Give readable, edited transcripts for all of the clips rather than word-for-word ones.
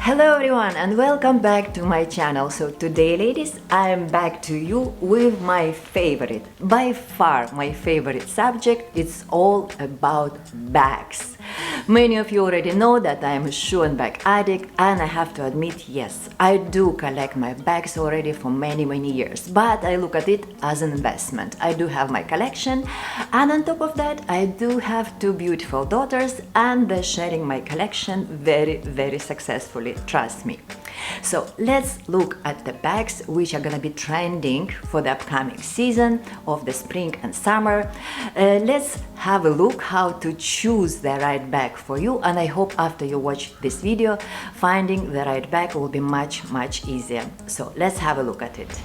Hello everyone and welcome back to my channel. So today, ladies, I am back to you with my favorite, by far my favorite subject. It's all about bags. Many of you already know that I am a shoe and bag addict, and I have to admit, yes, I do collect my bags already for many years, but I look at it as an investment. I do have my collection, and on top of that I do have two beautiful daughters, and they're sharing my collection very successfully, trust me. So let's look at the bags which are gonna be trending for the upcoming season of the spring and summer. Let's have a look how to choose the right bag for you, and I hope after you watch this video, finding the right bag will be much easier. So let's have a look at it.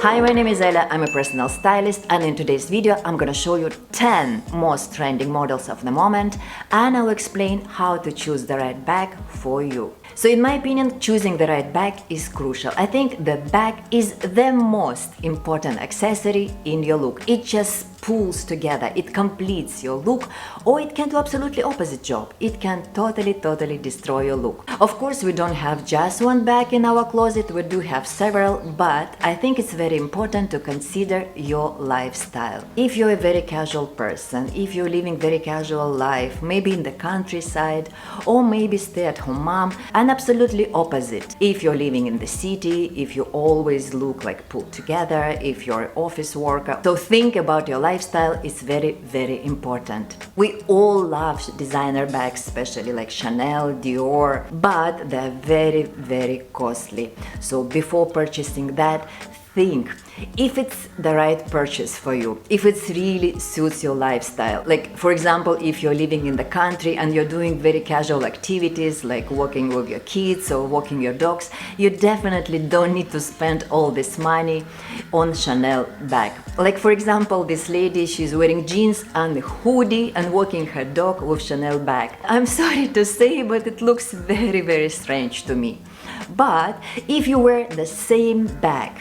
Hi, my name is Ella, I'm a personal stylist, and in today's video I'm gonna show you 10 most trending models of the moment, and I'll explain how to choose the right bag for you. So in my opinion, choosing the right bag is crucial. I think the bag is the most important accessory in your look. It just pulls together, it completes your look, or it can do absolutely opposite job. It can totally destroy your look. Of course, we don't have just one bag in our closet, we do have several, but I think it's very important to consider your lifestyle. If you're a very casual person, if you're living very casual life, maybe in the countryside, or maybe stay-at-home mom, and absolutely opposite. If you're living in the city, if you always look like put together, if you're an office worker. So think about your lifestyle, is very important. We all love designer bags, especially like Chanel, Dior, but they're very costly. So before purchasing that, think if it's the right purchase for you, if it really suits your lifestyle. Like, for example, if you're living in the country and you're doing very casual activities like walking with your kids or walking your dogs, you definitely don't need to spend all this money on Chanel bag. Like, for example, this lady, she's wearing jeans and a hoodie and walking her dog with Chanel bag. I'm sorry to say, but it looks very strange to me. But if you wear the same bag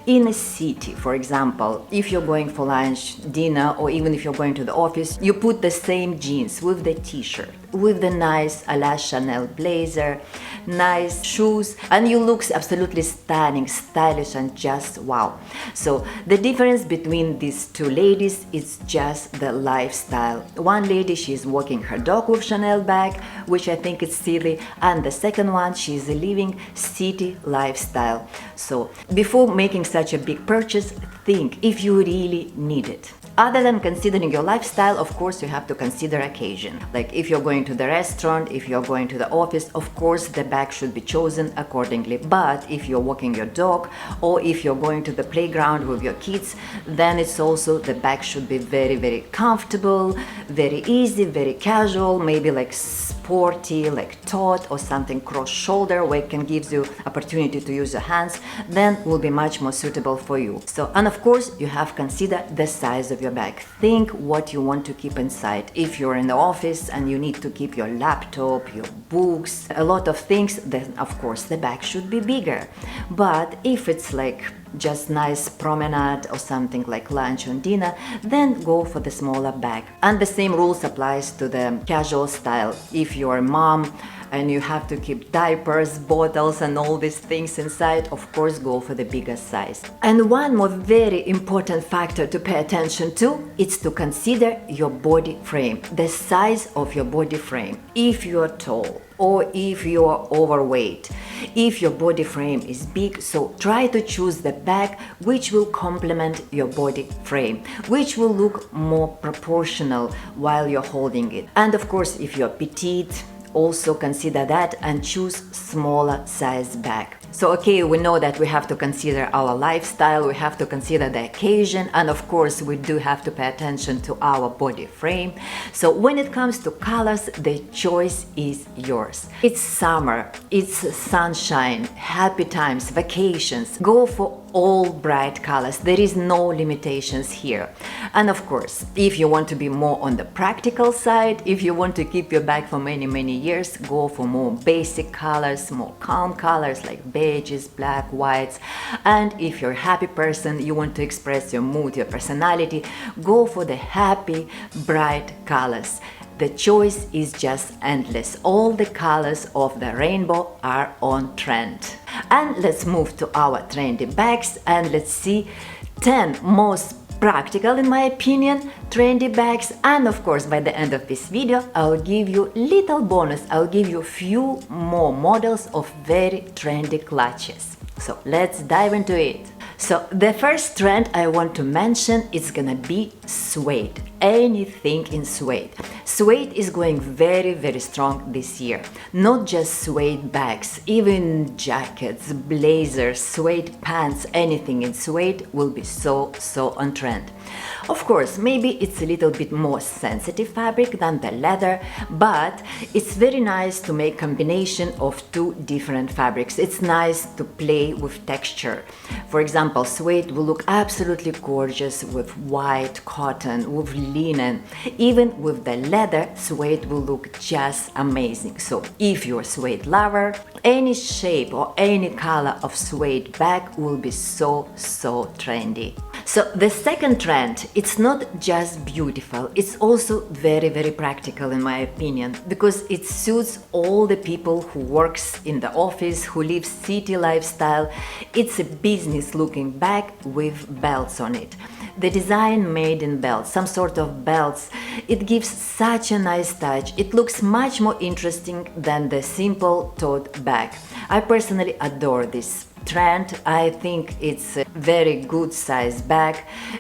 in a city, for example, if you're going for lunch, dinner, or even if you're going to the office, you put the same jeans with the t-shirt, with the nice a la Chanel blazer, nice shoes, and you look absolutely stunning, stylish, and just wow. So the difference between these two ladies is just the lifestyle. One lady, she's walking her dog with Chanel bag, which I think is silly, and the second one, she's living city lifestyle. So before making such a big purchase, think if you really need it. Other than considering your lifestyle, of course, you have to consider occasion. Like if you're going to the restaurant, if you're going to the office, of course, the bag should be chosen accordingly. But if you're walking your dog, or if you're going to the playground with your kids, then it's also, the bag should be very comfortable, very easy, very casual, maybe like sporty, like tote or something cross shoulder, where it can give you opportunity to use your hands, then will be much more suitable for you. So, and of course, you have to consider the size of your bag. Think what you want to keep inside. If you're in the office and you need to keep your laptop, your books, a lot of things, then of course the bag should be bigger. But if it's like just nice promenade or something like lunch and dinner, then go for the smaller bag. And the same rules applies to the casual style. If you're a mom and you have to keep diapers, bottles, and all these things inside, of course, go for the bigger size. And one more very important factor to pay attention to is to consider your body frame, the size of your body frame. If you're tall, or if you're overweight, if your body frame is big, so try to choose the bag which will complement your body frame, which will look more proportional while you're holding it. And of course, if you're petite, also consider that and choose smaller size bag. So okay, we know that we have to consider our lifestyle, we have to consider the occasion, and of course we do have to pay attention to our body frame. So when it comes to colors, the choice is yours. It's summer, it's sunshine, happy times, vacations. Go for all bright colors. There is no limitations here. And of course, if you want to be more on the practical side, if you want to keep your bag for many years, go for more basic colors, more calm colors like beiges, black, whites. And if you're a happy person, you want to express your mood, your personality, go for the happy, bright colors. The choice is just endless. All the colors of the rainbow are on trend. And let's move to our trendy bags and let's see 10 most practical, in my opinion, trendy bags. And of course, by the end of this video, I'll give you little bonus. I'll give you a few more models of very trendy clutches. So let's dive into it. So the first trend I want to mention is gonna be suede. Anything in suede. Suede is going very strong this year. Not just suede bags, even jackets, blazers, suede pants, anything in suede will be so on trend. Of course, maybe it's a little bit more sensitive fabric than the leather, but it's very nice to make combination of two different fabrics. It's nice to play with texture. For example, suede will look absolutely gorgeous with white cotton, with linen. Even with the leather, suede will look just amazing. So if you're a suede lover, any shape or any color of suede bag will be so trendy. So the second trend, it's not just beautiful, it's also very practical in my opinion, because it suits all the people who works in the office, who live city lifestyle. It's a business looking bag with belts on it. The design made in belts, some sort of belts, it gives such a nice touch. It looks much more interesting than the simple tote bag. I personally adore this trend. I think it's a very good size bag,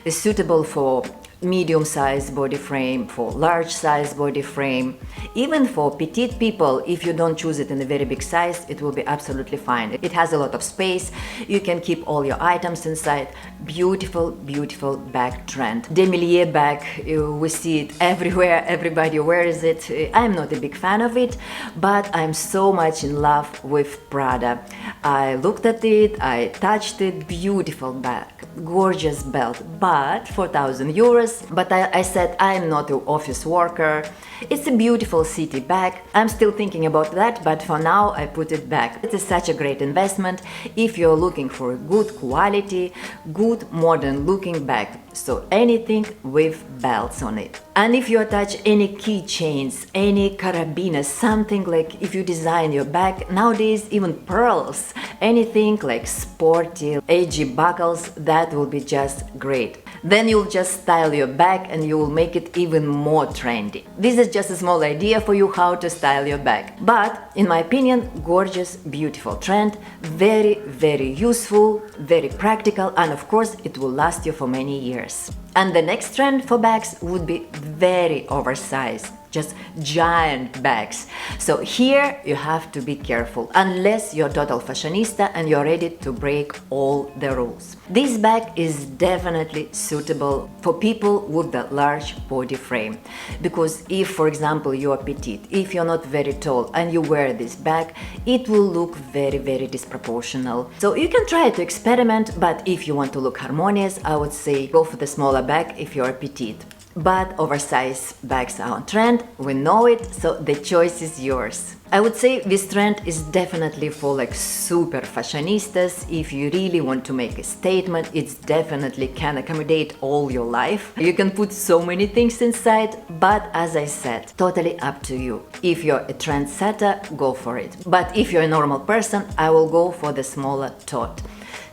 suitable for medium-size body frame, for large-size body frame, even for petite people. If you don't choose it in a very big size, it will be absolutely fine. It has a lot of space, you can keep all your items inside. Beautiful bag trend. Demier bag, we see it everywhere, everybody wears it. I'm not a big fan of it, but I'm so much in love with Prada. I looked at it, I touched it, beautiful bag, gorgeous belt, but 4,000 euros. But I said I'm not an office worker. It's a beautiful city bag. I'm still thinking about that, but for now I put it back. It is such a great investment if you're looking for a good quality, good modern looking bag. So anything with belts on it. And if you attach any keychains, any carabiners, something like if you design your bag, nowadays even pearls, anything like sporty, edgy buckles, that will be just great. Then you'll just style your bag and you will make it even more trendy. This is just a small idea for you how to style your bag. But in my opinion, gorgeous, beautiful trend, very useful, very practical, and of course it will last you for many years. And the next trend for bags would be very oversized, just giant bags. So here you have to be careful, unless you're total fashionista and you're ready to break all the rules. This bag is definitely suitable for people with the large body frame, because if, for example, you are petite, if you're not very tall and you wear this bag, it will look very disproportional. So you can try to experiment, but if you want to look harmonious, I would say go for the smaller bag if you're petite. But oversized bags are on trend, we know it, so the choice is yours. I would say this trend is definitely for like super fashionistas. If you really want to make a statement, it definitely can accommodate all your life. You can put so many things inside, but as I said, totally up to you. If you're a trendsetter, go for it. But if you're a normal person, I will go for the smaller tote.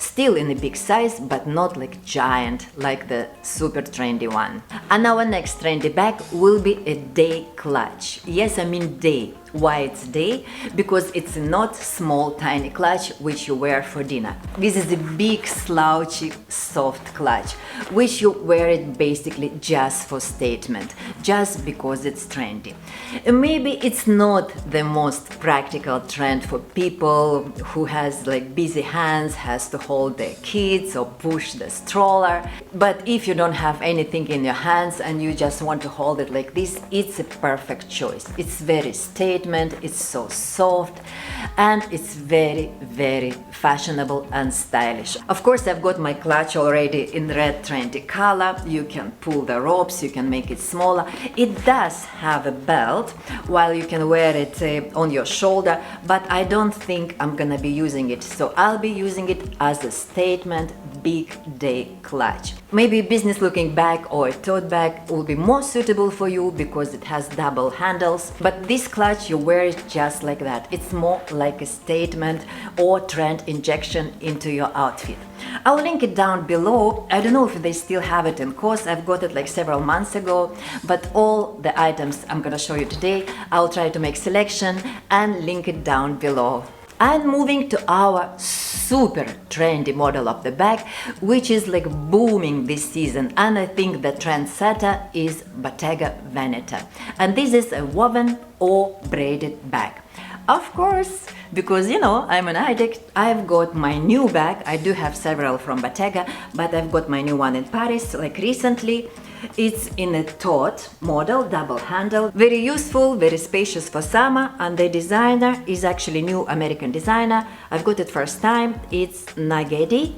Still in a big size, but not like giant, like the super trendy one. And our next trendy bag will be a day clutch. Yes, I mean day. Why it's day? Because it's not small tiny clutch which you wear for dinner. This is a big slouchy soft clutch which you wear it basically just for statement, just because it's trendy. Maybe it's not the most practical trend for people who has like busy hands, has to hold their kids or push the stroller. But if you don't have anything in your hands and you just want to hold it like this, it's a perfect choice. It's very stylish. statement, it's so soft, and it's very, very fashionable and stylish. Of course, I've got my clutch already in red trendy color. You can pull the ropes, you can make it smaller. It does have a belt while you can wear it on your shoulder, but I don't think I'm gonna be using it, so I'll be using it as a statement big day clutch. Maybe a business looking bag or a tote bag will be more suitable for you because it has double handles, but this clutch, you wear it just like that. It's more like a statement or trend injection into your outfit. I'll link it down below. I don't know if they still have it in course. I've got it like several months ago, but all the items I'm gonna show you today, I'll try to make selection and link it down below. And moving to our super trendy model of the bag, which is like booming this season, and I think the trendsetter is Bottega Veneta. And this is a woven or braided bag. Of course, because you know, I'm an addict, I've got my new bag. I do have several from Bottega, but I've got my new one in Paris, like recently. It's in a tote model, double handle, very useful, very spacious for summer, and the designer is actually new American designer. I've got it first time. It's Nagedi.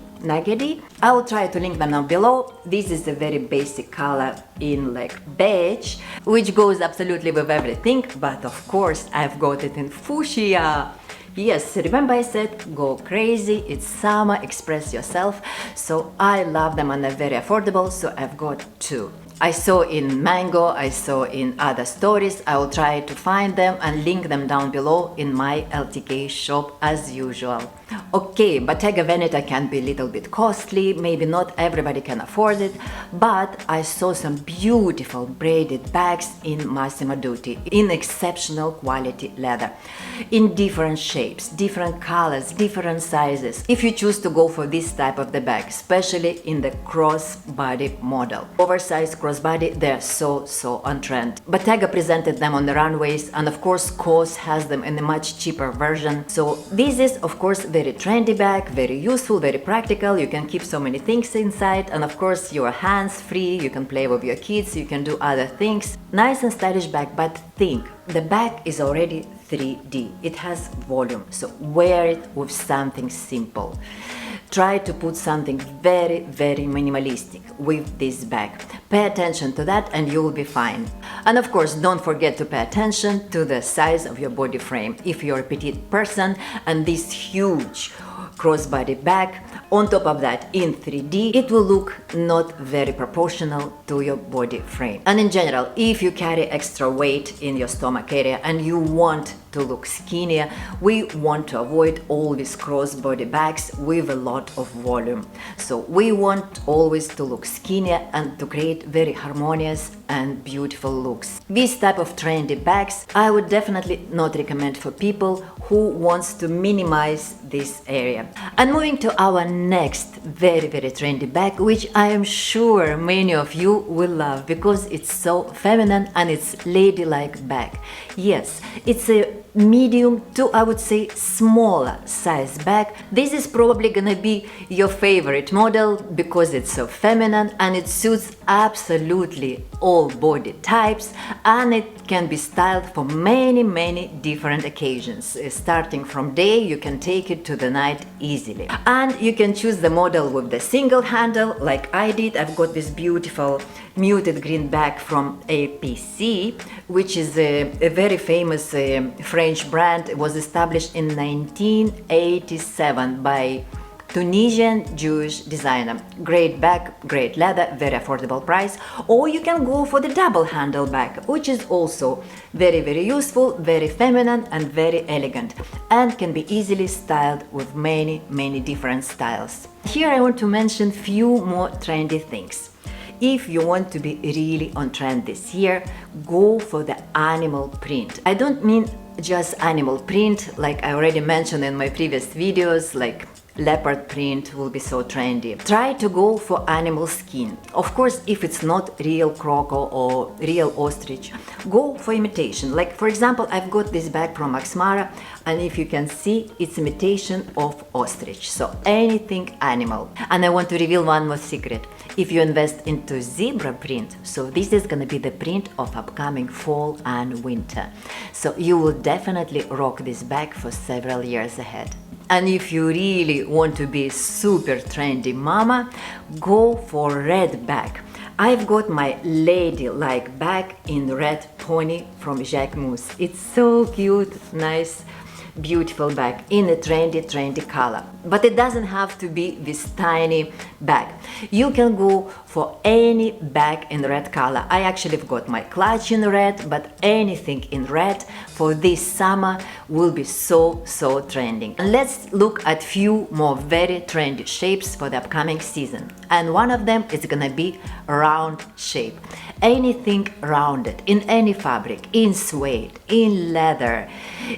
I will try to link them down below. This is a very basic color in like beige, which goes absolutely with everything, but of course I've got it in fuchsia. Yes, remember I said go crazy, it's summer, express yourself. So I love them and they're very affordable, so I've got two. I saw in Mango, I saw in other stories. I will try to find them and link them down below in my LTK shop as usual. Okay, Bottega Veneta can be a little bit costly, maybe not everybody can afford it, but I saw some beautiful braided bags in Massimo Dutti in exceptional quality leather, in different shapes, different colors, different sizes. If you choose to go for this type of the bag, especially in the crossbody model, oversized crossbody, they're so on trend. Bottega presented them on the runways, and of course COS has them in a much cheaper version. So this is of course very trendy bag, very useful, very practical. You can keep so many things inside, and of course you're hands-free, you can play with your kids, you can do other things. Nice and stylish bag, but think, the bag is already 3D. It has volume, so wear it with something simple. Try to put something very minimalistic with this bag. Pay attention to that and you will be fine. And of course, don't forget to pay attention to the size of your body frame. If you're a petite person and this huge crossbody bag, on top of that in 3D, it will look not very proportional to your body frame. And in general, if you carry extra weight in your stomach area and you want to look skinnier, we want to avoid all these crossbody bags with a lot of volume. So we want always to look skinnier and to create very harmonious and beautiful looks. This type of trendy bags I would definitely not recommend for people who wants to minimize this area. And moving to our next very trendy bag, which I am sure many of you will love because it's so feminine and it's ladylike bag. Yes, it's a medium to, I would say, smaller size bag. This is probably gonna be your favorite model because it's so feminine and it suits absolutely all body types, and it can be styled for many different occasions. Starting from day, you can take it to the night easily. And you can choose the model with the single handle like I did. I've got this beautiful muted green bag from APC, which is a very famous French brand. It was established in 1987 by Tunisian Jewish designer. Great bag, great leather, very affordable price. Or you can go for the double handle bag, which is also very useful, very feminine and very elegant, and can be easily styled with many different styles. Here I want to mention few more trendy things. If you want to be really on trend this year, go for the animal print. I don't mean just animal print like I already mentioned in my previous videos, like leopard print will be so trendy. Try to go for animal skin. Of course, if it's not real croco or real ostrich, go for imitation. Like for example, I've got this bag from Max Mara, and if you can see, it's imitation of ostrich, so anything animal. And I want to reveal one more secret. If you invest into zebra print, so this is gonna be the print of upcoming fall and winter, so you will definitely rock this bag for several years ahead. And if you really want to be super trendy mama, go for red bag. I've got my Ladylike bag in red pony from Jacquemus. It's so cute, nice, beautiful bag in a trendy color. But it doesn't have to be this tiny bag. You can go for any bag in red color. I actually have got my clutch in red, but anything in red for this summer will be so trending. And let's look at few more very trendy shapes for the upcoming season. And one of them is gonna be round shape. Anything rounded in any fabric, in suede, in leather,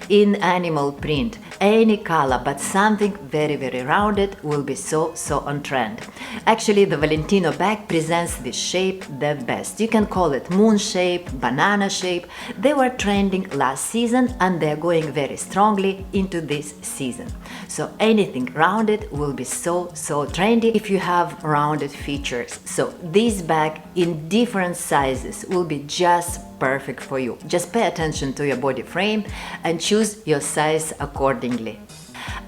in animal print, any color, but something very rounded will be so on trend. Actually, the Valentino bag presents this shape the best. You can call it moon shape, banana shape. They were trending last season and they're going very strongly into this season. So anything rounded will be so trendy if you have rounded features. So this bag in different sizes will be just perfect for you. Just pay attention to your body frame and choose your size accordingly.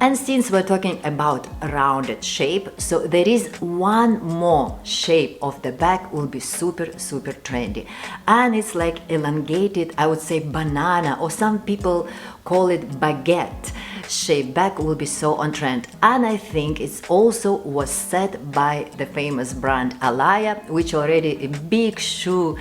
And since we're talking about rounded shape, so there is one more shape of the bag will be super trendy, and it's like elongated, I would say banana, or some people call it baguette shape bag will be so on trend. And I think it's also was set by the famous brand Alaya, which already a big shoe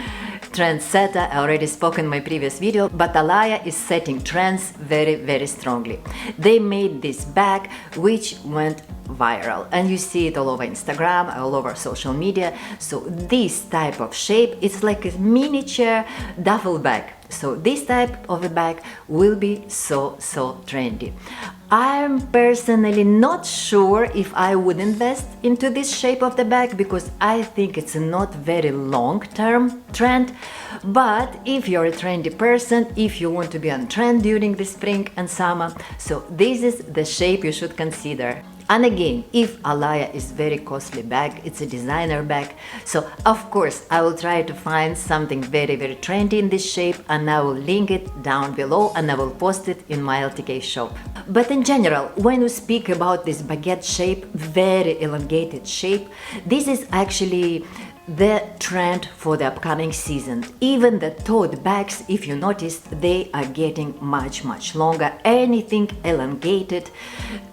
trendsetter. I already spoke in my previous video, but Alaya is setting trends very strongly. They made this bag which went viral, and you see it all over Instagram, all over social media. So this type of shape, it's like a miniature duffel bag. So this type of a bag will be so trendy. I'm personally not sure if I would invest into this shape of the bag because I think it's not very long-term trend. But if you're a trendy person, if you want to be on trend during the spring and summer, so this is the shape you should consider. And again, if Alaya is very costly bag, it's a designer bag, so of course I will try to find something very trendy in this shape, and I will link it down below and I will post it in my LTK shop. But in general, when we speak about this baguette shape, very elongated shape, this is actually the trend for the upcoming season. Even the tote bags, if you noticed, they are getting much longer. Anything elongated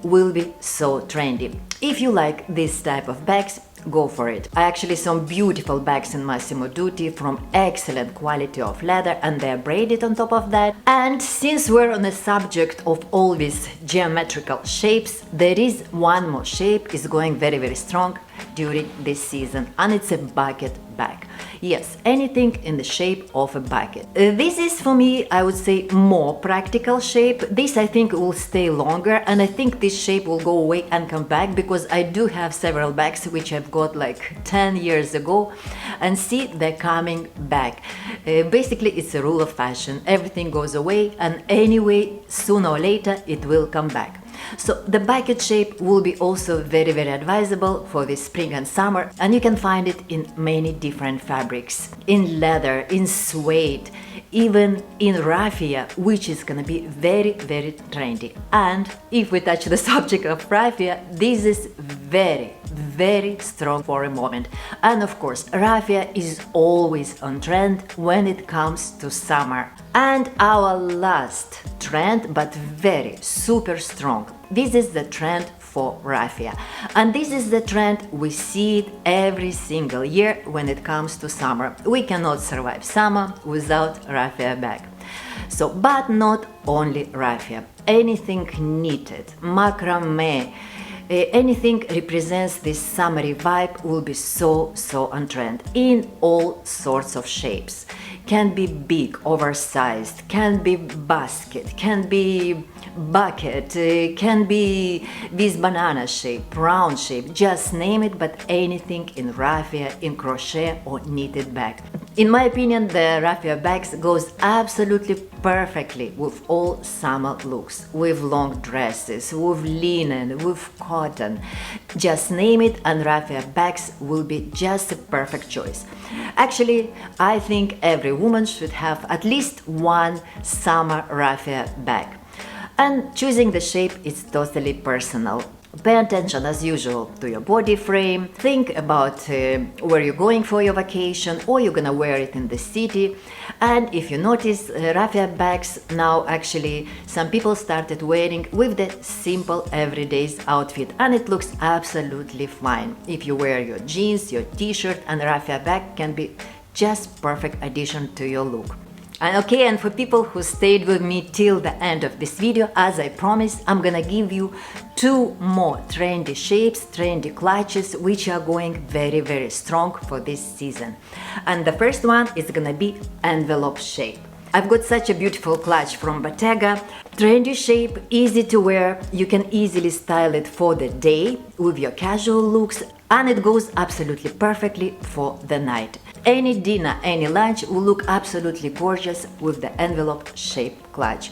will be so trendy. If you like this type of bags, go for it. I actually saw some beautiful bags in Massimo Dutti from excellent quality of leather, and they're braided on top of that. And since we're on the subject of all these geometrical shapes, there is one more shape is going very strong during this season, and it's a bucket bag. Yes, anything in the shape of a bucket. This is for me, I would say, more practical shape. This I think will stay longer, and I think this shape will go away and come back because I do have several bags which I've got like 10 years ago, and see they're coming back. Basically it's a rule of fashion, everything goes away and anyway sooner or later it will come back. So the bucket shape will be also very advisable for this spring and summer, and you can find it in many different fabrics, in leather, in suede, even in raffia, which is gonna be very trendy. And if we touch the subject of raffia, this is very strong for a moment. And of course, raffia is always on trend when it comes to summer. And our last trend, but very super strong, this is the trend for raffia, and this is the trend we see it every single year when it comes to summer. We cannot survive summer without raffia bag. So, but not only raffia, anything knitted, macrame, anything represents this summery vibe will be so on trend in all sorts of shapes. can be big, oversized, can be basket, can be bucket, can be this banana shape, round shape, just name it, but anything in raffia, in crochet or knitted bag. In my opinion, the raffia bags goes absolutely perfectly with all summer looks, with long dresses, with linen, with cotton. Just name it and raffia bags will be just a perfect choice. Actually, I think every woman should have at least one summer raffia bag. And choosing the shape is totally personal. Pay attention as usual to your body frame. Think about where you're going for your vacation or you're gonna wear it in the city. And if you notice, raffia bags now actually some people started wearing with the simple everyday outfit, and it looks absolutely fine. If you wear your jeans, your t-shirt, and raffia bag can be just perfect addition to your look. And for people who stayed with me till the end of this video, as I promised, I'm gonna give you two more trendy shapes, trendy clutches, which are going very, very strong for this season. And the first one is gonna be envelope shape. I've got such a beautiful clutch from Bottega. Trendy shape, easy to wear, you can easily style it for the day with your casual looks, and it goes absolutely perfectly for the night. Any dinner, any lunch will look absolutely gorgeous with the envelope shaped clutch.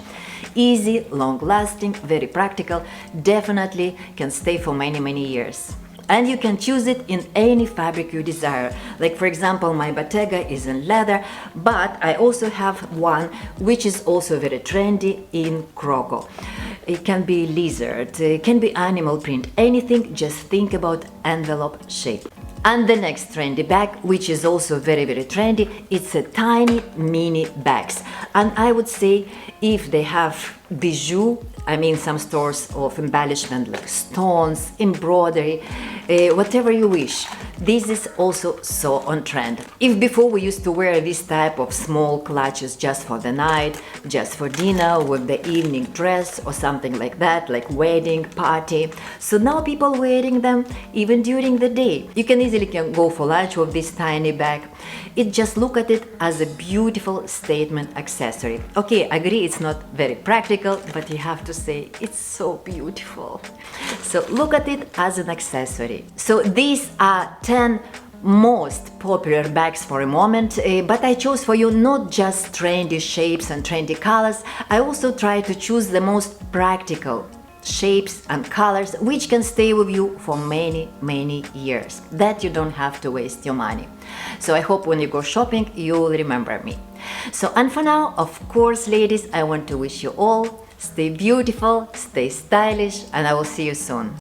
Easy, long lasting, very practical, definitely can stay for many, many years. And you can choose it in any fabric you desire. Like for example, my Bottega is in leather, but I also have one which is also very trendy in croco. It can be lizard, it can be animal print, anything, just think about envelope shape. And the next trendy bag, which is also very, very trendy, it's a tiny mini bags. And I would say if they have bijou, I mean some stores of embellishment like stones, embroidery, whatever you wish. This is also so on trend. If before we used to wear this type of small clutches just for the night, just for dinner with the evening dress or something like that, like wedding, party. So now people wearing them even during the day. You can easily go for lunch with this tiny bag. It just look at it as a beautiful statement accessory. Okay, I agree it's not very practical, but you have to say it's so beautiful. So look at it as an accessory. So these are 10 most popular bags for a moment, but I chose for you not just trendy shapes and trendy colors. I also try to choose the most practical shapes and colors which can stay with you for many, many years, that you don't have to waste your money. So I hope when you go shopping you'll remember me. So, and for now, of course, ladies, I want to wish you all stay beautiful, stay stylish, and I will see you soon.